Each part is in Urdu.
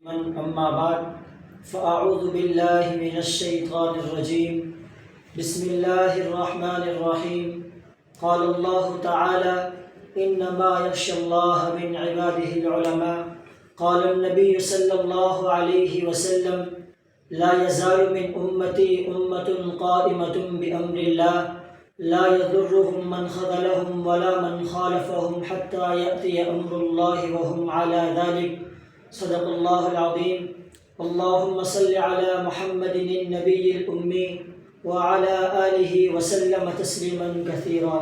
أما بعد فأعوذ بالله من الشيطان الرجيم بسم الله الرحمن الرحيم قال الله تعالى إنما يخشى الله من عباده العلماء قال النبي صلى الله عليه وسلم لا يزال من أمتي أمة قائمة بأمر الله لا يضرهم من خذلهم ولا من خالفهم حتى يأتي أمر الله وهم على ذلك صدق الله العظيم اللهم صل على محمد النبي الأمي وعلى آله وسلم تسلیما کثیرا۔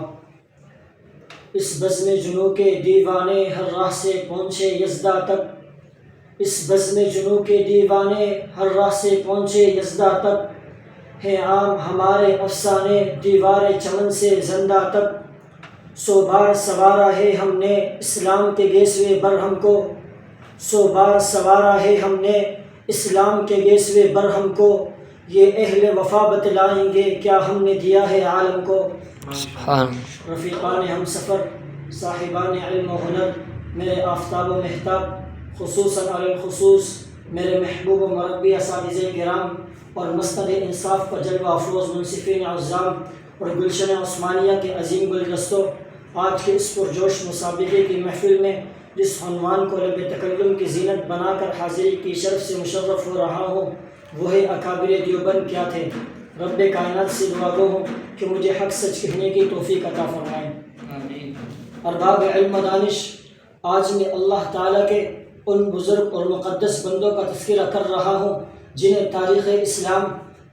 اس بزم جنو کے دیوانے ہر راہ سے پہنچے یزدہ تک، اس بزم جنو کے دیوانے ہر راہ سے پہنچے یزدہ تک، ہیں عام ہمارے افسانے دیوار چمن سے زندہ تک۔ سو بار سوارا ہے ہم نے اسلام کے گیسوے برہم کو، سو بار سوارا ہے ہم نے اسلام کے گیسوے برہم کو، یہ اہل وفا بتلائیں گے کیا ہم نے دیا ہے عالم کو۔ رفیقان ہم سفر، صاحبان علم و ہنر، میرے آفتاب و مہتاب، خصوصاً علی الخصوص میرے محبوب و مربی اساتذہ کرام اور مسند انصاف پر جلوہ افروز منصفین عظام اور گلشن عثمانیہ کے عظیم گلدستوں، آج کے اس پرجوش مسابقے کی محفل میں جس عنوان کو لب تکلم کی زینت بنا کر حاضری کی شرف سے مشرف ہو رہا ہوں وہ ہے اکابر دیوبند کیا تھے۔ رب کائنات سے دعا گو ہوں کہ مجھے حق سچ کہنے کی توفیق عطا فرمائیں۔ ارباب علم و دانش، آج میں اللہ تعالیٰ کے ان بزرگ اور مقدس بندوں کا تذکرہ کر رہا ہوں جنہیں تاریخ اسلام،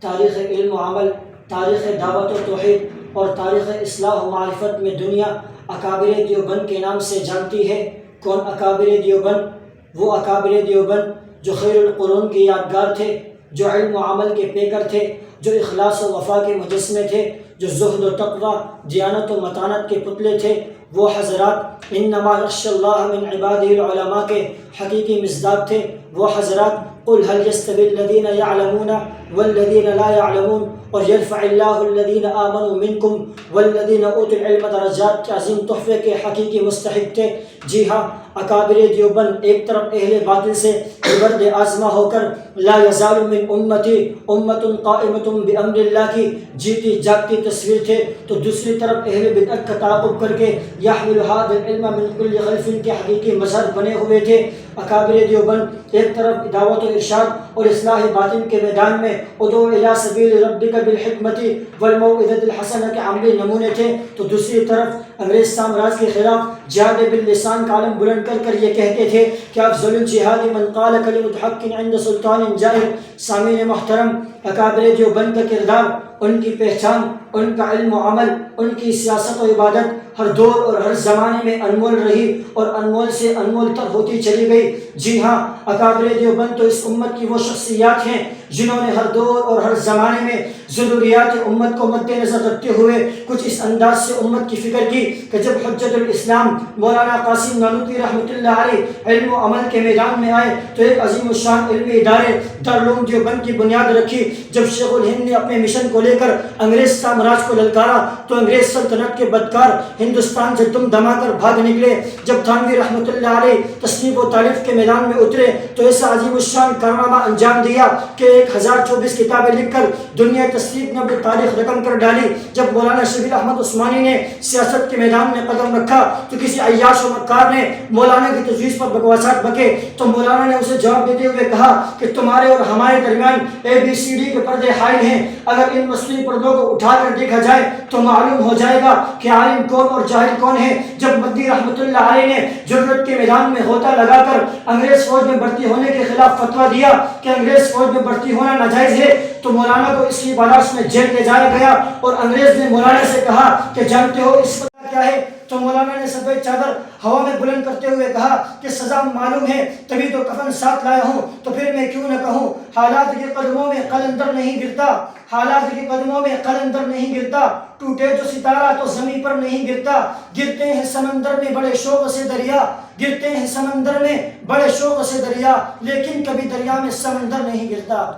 تاریخ علم و عمل، تاریخ دعوت و توحید اور تاریخ اصلاح و معرفت میں دنیا اکابر دیوبند کے نام سے جانتی ہے۔ کون اکابر دیوبند؟ وہ اکابر دیوبند جو خیر القرون کی یادگار تھے، جو علم و عمل کے پیکر تھے، جو اخلاص و وفا کے مجسمے تھے، جو زہد و تقوی، دیانت و متانت کے پتلے تھے۔ وہ حضرات انما یخشی اللہ من عبادہ العلماء کے حقیقی مصداق تھے۔ وہ حضرات قل هل يستوي الذين يعلمون والذين لا يعلمون اور يرفع الله الذين آمنوا منكم والذين اوتوا العلم درجات کے عظیم تحفے کے حقیقی مستحق تھے۔ جی ہاں، اکابر دیوبند ایک طرف اہل باطل سے برد آزما ہو کر لا یزال من امتی امت قائمۃ بامر اللہ کی جیتی جاگتی تصویر تھے، تو دوسری طرف اہل بدعت کا تعاقب کر کے یحمل هذا العلم من كل غلف کے حقیقی مظہر بنے ہوئے تھے۔ اکابر دیوبند ایک طرف دعوت و ارشاد اور اصلاح باطن کے میدان میں ادعو الی سبیل ربک بالحکمت والموعظۃ الحسنہ کے عملی نمونے تھے، تو دوسری طرف انگریز سامراج کے خلاف جہاد باللسان کا علم بلند کر کر یہ کہتے تھے کہ افضل الجہاد من قال کلمۃ حق عند سلطان جائر۔ سامعین محترم، اکابر دیوبند کا کردار، ان کی پہچان، ان کا علم و عمل، ان کی سیاست و عبادت ہر دور اور ہر زمانے میں انمول رہی اور انمول سے انمول تر ہوتی چلی گئی۔ جی ہاں، اکابر دیوبند تو اس امت کی وہ شخصیات ہیں جنہوں نے ہر دور اور ہر زمانے میں ضروریات امت کو مد نظر رکھتے ہوئے کچھ اس انداز سے امت کی فکر کی کہ جب حجت الاسلام مولانا قاسم نانوتوی رحمۃ اللہ علیہ علم و عمل کے میدان میں آئے تو ایک عظیم الشان علمی ادارے دارالعلوم دیوبند کی بنیاد رکھی۔ جب شیخ الہند نے اپنے مشن کو لے کر انگریز سامراج کو للکارا تو انگریز سلطنت کے بدکار ہندوستان سے دم دما کر بھاگ نکلے۔ جب تھانوی رحمۃ اللہ علیہ تصنیف و تالیف کے میدان میں اترے تو ایسا عظیم الشان کارنامہ انجام دیا کہ 1024 کتابیں لکھ کر دنیا تصنیف نے اپنی تاریخ رقم کر ڈالی۔ جب مولانا شبیر احمد عثمانی نے سیاست کے میدان میں قدم رکھا تو کسی عیاش و مکار نے مولانا کی تجویز پر بکواسات بکے تو مولانا نے اسے جواب دیتے ہوئے کہا کہ تمہارے اور ہمارے درمیان ABCD کے پردے حائل ہیں، اگر ان مصنوعی پردوں کو اٹھا کر دیکھا جائے تو معلوم ہو جائے گا کہ عالم کون اور جاہل کون ہے۔ جب مدی رحمۃ اللہ علیہ نے ضرورت کے میدان میں ہوتا لگا کر انگریز فوج میں بھرتی ہونے کے خلاف فتویٰ دیا کہ انگریز فوج میں بھرتی ہونا ناجائز ہے تو مولانا کو اس کی پاداش میں جیل لے جایا گیا اور انگریز نے مولانا سے کہا کہ جانتے ہو اس وجہ کیا ہے؟ تو مولانا نے سفید چادر ہوا میں بلند کرتے ہوئے کہا کہ سزا معلوم ہے تبھی تو کفن ساتھ لایا ہوں، تو پھر میں کیوں نہ کہوں حالات کے قدموں میں قلندر نہیں گرتا، حالات کے قدموں میں قلندر نہیں گرتا، ٹوٹے جو ستارہ تو زمین پر نہیں گرتا، گرتے ہیں سمندر میں بڑے شوق سے دریا، گرتے ہیں سمندر میں بڑے شوق سے دریا، لیکن کبھی دریا میں سمندر نہیں گرتا۔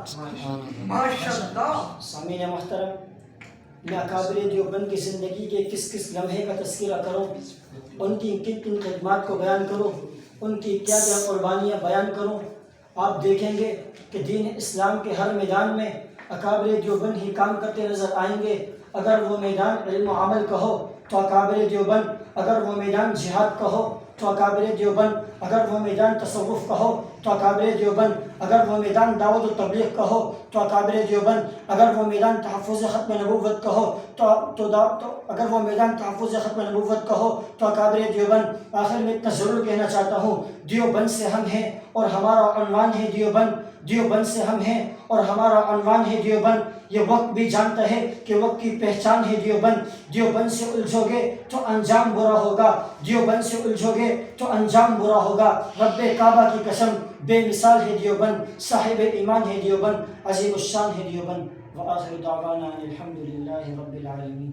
ماشاءاللہ۔ سامعین محترم، میں اکابر دیوبند کی زندگی کے کس لمحے کا تذکرہ کروں، ان کی کن خدمات کو بیان کروں، ان کی کیا قربانیاں بیان کروں۔ آپ دیکھیں گے کہ دین اسلام کے ہر میدان میں اکابر دیوبند ہی کام کرتے نظر آئیں گے۔ اگر وہ میدان علم و عمل کا ہو تو اکابر دیوبند، اگر وہ میدان جہاد کا ہو تو اکابر دیوبند، اگر وہ میدان تصوف کا ہو تو اکابر دیوبند، اگر وہ میدان دعوت و تبلیغ کا ہو تو اکابر دیوبند، اگر وہ میدان تحفظ ختم نبوت کا ہو اگر وہ میدان تحفظ ختم نبوت کا ہو تو اکابر دیوبند۔ آخر میں اتنا ضرور کہنا چاہتا ہوں، دیوبند سے ہم ہیں اور ہمارا عنوان ہے دیوبند، دیوبند سے ہم ہیں اور ہمارا عنوان ہے دیوبند۔ یہ وقت بھی جانتا ہے کہ وقت کی پہچان ہے دیوبند۔ دیوبند سے الجھو گے تو انجام برا ہوگا، دیوبند سے الجھو گے تو انجام برا ہوگا۔ رب کعبہ کی قسم بے مثال ہے دیوبند، صاحب ایمان ہے دیوبند، عظیم الشان ہے دیوبند۔ وآخر دعوانا الحمد للہ رب العالمین۔